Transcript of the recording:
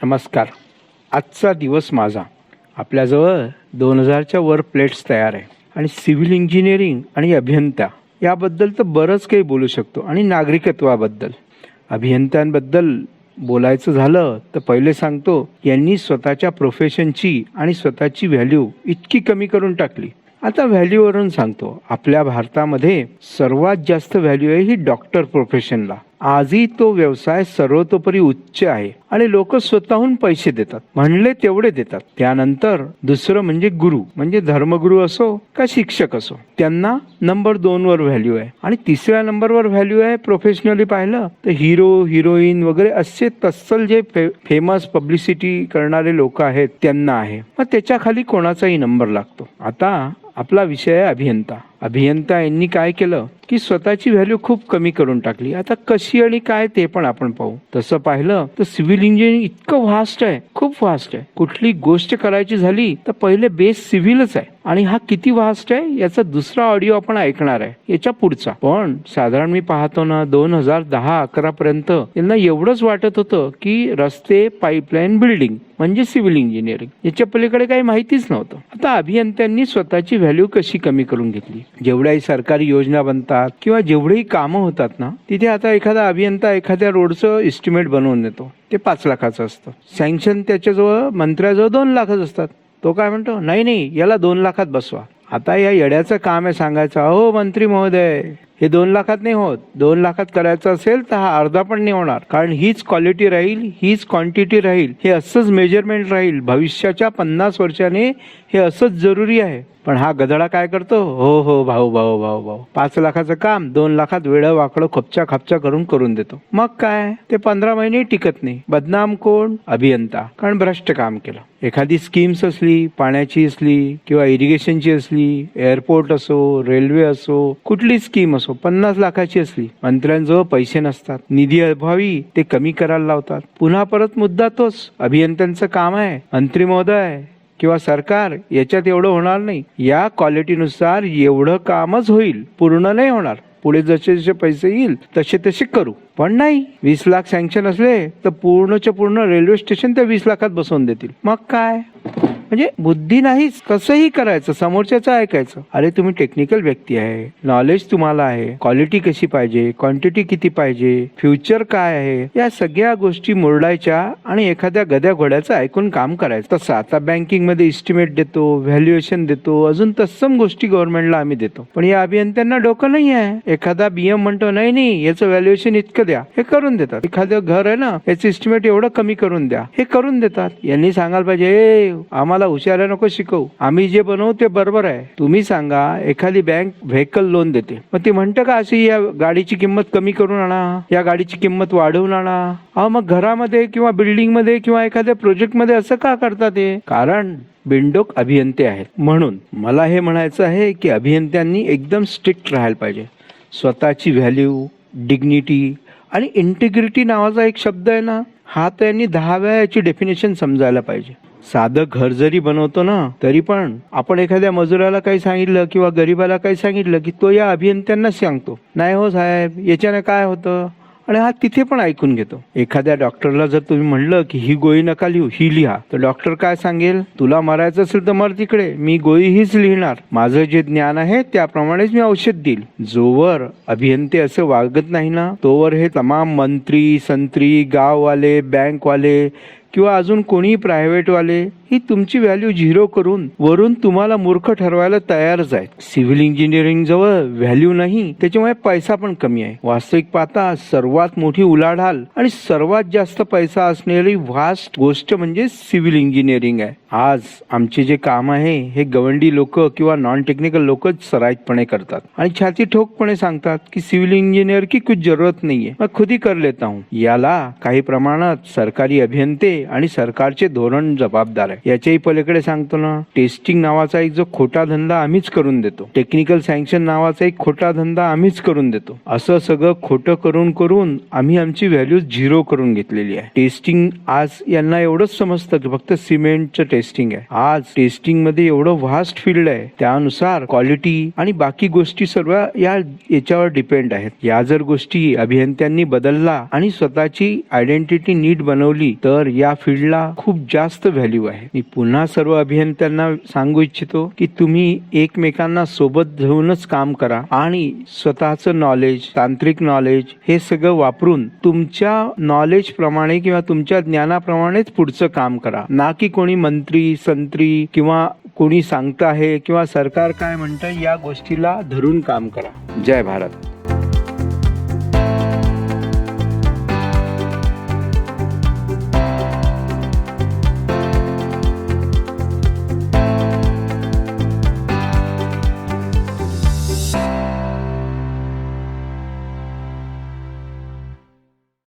नमस्कार. आजचा दिवस माझा. आपल्याजवळ 2000च्या वर प्लेट्स तयार आहे आणि सिव्हिल इंजिनिअरिंग आणि अभियंता याबद्दल तर बरंच काही बोलू शकतो. आणि नागरिकत्वाबद्दल, अभियंत्यांबद्दल बोलायचं झालं तर पहिले सांगतो, यांनी स्वतःच्या प्रोफेशनची आणि स्वतःची व्हॅल्यू इतकी कमी करून टाकली. आता व्हॅल्यूवरून सांगतो. आपल्या भारतामध्ये सर्वात जास्त व्हॅल्यू आहे ही डॉक्टर प्रोफेशनला. आजही तो व्यवसाय सर्वतोपरी उच्च आहे आणि लोक स्वतःहून पैसे देतात, म्हणले तेवढे देतात. त्यानंतर दुसरं म्हणजे गुरु, म्हणजे धर्मगुरू असो का शिक्षक असो, त्यांना नंबर 2 वर व्हॅल्यू आहे. आणि तिसऱ्या नंबरवर व्हॅल्यू आहे प्रोफेशनली पाहिलं तर हिरो, हिरोईन वगैरे असे तत्सल जे फेमस पब्लिसिटी करणारे लोक आहेत त्यांना आहे. मग त्याच्या खाली कोणाचाही नंबर लागतो. आता आपला विषय आहे अभियंता. अभियंता यांनी काय केलं की स्वतःची व्हॅल्यू खूप कमी करून टाकली. आता कशी आणि काय ते पण आपण पाहू. तसं पाहिलं तर सिव्हिल इंजिनिअरिंग इतकं व्हास्ट आहे, खूप व्हास्ट आहे. कुठली गोष्ट करायची झाली तर पहिले बेस सिव्हिलच आहे. आणि हा किती व्हास्ट आहे याचा दुसरा ऑडिओ आपण ऐकणार आहे याच्या पुढचा. पण साधारण मी पाहतो ना 2010-11 पर्यंत यांना एवढंच वाटत होतं की रस्ते, पाईपलाईन, बिल्डिंग म्हणजे सिव्हिल इंजिनिअरिंग. याच्या पलीकडे काही माहितीच नव्हतं. आता अभियंत्यांनी स्वतःची व्हॅल्यू कशी कमी करून घेतली. जेवढ्याही सरकारी योजना बनतात किंवा जेवढेही कामं होतात ना, तिथे आता एखादा अभियंता एखाद्या रोडचं एस्टिमेट बनवून देतो. ते 5 लाखाचं असतं. सँक्शन त्याच्याजवळ, मंत्र्याजवळ 2 लाखच असतात. तो काय म्हणतो, नाही याला 2 लाखात बसवा. आता या येड्याचं काम आहे सांगायचं, अहो मंत्री महोदय हे 2 लाखात नाही होत. 2 लाखात करायचं असेल तर हा अर्धा पण नाही होणार. कारण हीच क्वालिटी राहील, हीच क्वांटिटी राहील, हे असंच मेजरमेंट राहील. भविष्याच्या 50 वर्षाने हे असंच जरुरी आहे. पण हा गधडा काय करतो, हो भाऊ 5 लाखाचं काम 2 लाखात वेळं वाकडं खोपच्या खापच्या करून देतो. मग काय ते 15 महिने टिकत नाही. बदनाम कोण, अभियंता, कारण भ्रष्ट काम केलं. एखादी स्कीम्स असली, पाण्याची असली किंवा इरिगेशनची असली, एअरपोर्ट असो, रेल्वे असो, कुठली स्कीम असो, 50 लाखाची असली, मंत्र्यांजवळ पैसे नसतात, निधी अभावी ते कमी करायला लावतात. पुन्हा परत मुद्दा तोच, अभियंत्यांचं काम आहे, मंत्री महोदय किंवा सरकार याच्यात एवढं होणार नाही, या क्वालिटीनुसार एवढं कामच होईल, पूर्ण नाही होणार. पुढे जसे जसे पैसे येईल तसे तसे करू. पण नाही, 20 लाख सँक्शन असले तर पूर्णच्या पूर्ण रेल्वे स्टेशन त्या 20 लाखात बसवून देतील. मग काय, म्हणजे बुद्धी नाहीच. कसंही करायचं, समोरच्याचं ऐकायचं. अरे तुम्ही टेक्निकल व्यक्ती आहे, नॉलेज तुम्हाला आहे, क्वालिटी कशी पाहिजे, क्वांटिटी किती पाहिजे, फ्युचर काय आहे, या सगळ्या गोष्टी मुरडायच्या आणि एखाद्या गद्या घोड्याचं ऐकून काम करायचं. तसं आता बँकिंग मध्ये इस्टिमेट देतो, व्हॅल्युएशन देतो, अजून तत्सम गोष्टी गव्हर्नमेंटला आम्ही देतो. पण या अभियंत्यांना डोकं नाही आहे. एखादा बीएम म्हणतो नाही याचं व्हॅल्युएशन इतकं द्या, हे करून देतात. एखादं घर आहे ना, याचं इस्टिमेट एवढं कमी करून द्या, हे करून देतात. यांनी सांगायला पाहिजे, आम्हाला हुशाऱ्या नको शिकवू, आम्ही जे बनवू ते बरोबर आहे. तुम्ही सांगा, एखादी बँक व्हेकल लोन देते, मग ती म्हणतं का अशी या गाडीची किंमत कमी करून आणा, या गाडीची किंमत वाढवून आणा. अहो मग घरामध्ये किंवा बिल्डिंग मध्ये किंवा एखाद्या प्रोजेक्ट मध्ये असं का करतात ते? कारण बिनडोक अभियंते आहेत. म्हणून मला हे म्हणायचं आहे की अभियंत्यांनी एकदम स्ट्रिक्ट राहायला पाहिजे. स्वतःची व्हॅल्यू, डिग्निटी आणि इंटिग्रिटी नावाचा एक शब्द आहे ना, हा त्यांनी 10 वेळा याची डेफिनेशन समजायला पाहिजे. साधं घर जरी बनवतो ना, तरी पण आपण एखाद्या मजुराला काही सांगितलं किंवा गरीबाला काही सांगितलं की तो या अभियंत्यांना सांगतो, नाही हो साहेब याच्याने काय होतं, आणि हा तिथे पण ऐकून घेतो. एखाद्या डॉक्टरला जर तुम्ही म्हणलं की ही गोळी नका लिहू, ही लिहा, तर डॉक्टर काय सांगेल, तुला मरायचं असेल तर मर तिकडे, मी गोळी हीच लिहिणार, माझं जे ज्ञान आहे त्याप्रमाणेच मी औषध देईल. जोवर अभियंते असं वागत नाही ना, तोवर हे तमाम मंत्री, संत्री, गाववाले, बँकवाले किंवा अजून कोणी प्रायव्हेटवाले ही तुमची व्हॅल्यू 0 करून वरून तुम्हाला मूर्ख ठरवायला तयारच आहेत. सिव्हिल इंजिनिअरिंग जवळ व्हॅल्यू नाही, त्याच्यामुळे पैसा पण कमी आहे. वास्तविक पाहता सर्वात मोठी उलाढाल आणि सर्वात जास्त पैसा असणारी व्हास्ट गोष्ट म्हणजे सिव्हिल इंजिनिअरिंग आहे. आज आमचे जे काम आहे हे गवंडी लोक किंवा नॉन टेक्निकल लोकच सराईतपणे करतात आणि छाती ठोकपणे सांगतात की सिव्हिल इंजिनियर की कुछ जरूरत नाहीये, मैं खुद ही कर लेता हूँ. याला काही प्रमाणात सरकारी अभियंते आणि सरकारचे धोरण जबाबदार आहे. याच्याही पलीकडे सांगतो ना, टेस्टिंग नावाचा एक जो खोटा धंदा आम्हीच करून देतो, टेक्निकल सँक्शन नावाचा एक खोटा धंदा आम्हीच करून देतो. असं सगळं खोटं करून करून आम्ही आमची व्हॅल्यू 0 करून घेतलेली आहे. टेस्टिंग आज यांना एवढंच समजतं की फक्त सिमेंटचं टेस्टिंग आहे. आज टेस्टिंग मध्ये एवढं व्हास्ट फील्ड आहे, त्यानुसार क्वालिटी आणि बाकी गोष्टी सर्व याच्यावर डिपेंड आहेत. या जर गोष्टी अभियंत्यांनी बदलला आणि स्वतःची आयडेंटिटी नीट बनवली तर या या फील्डला खूप जास्त व्हॅल्यू आहे. मी पुन्हा सर्व अभियंत्यांना सांगू इच्छितो की तुम्ही एकमेकांना सोबत घेऊनच काम करा आणि स्वतःचं नॉलेज, तांत्रिक नॉलेज हे सगळं वापरून तुमच्या नॉलेज प्रमाणे किंवा तुमच्या ज्ञानाप्रमाणेच पुढचं काम करा, ना की कोणी मंत्री संत्री किंवा कोणी सांगत आहे किंवा सरकार काय म्हणतं या गोष्टीला धरून काम करा. जय भारत.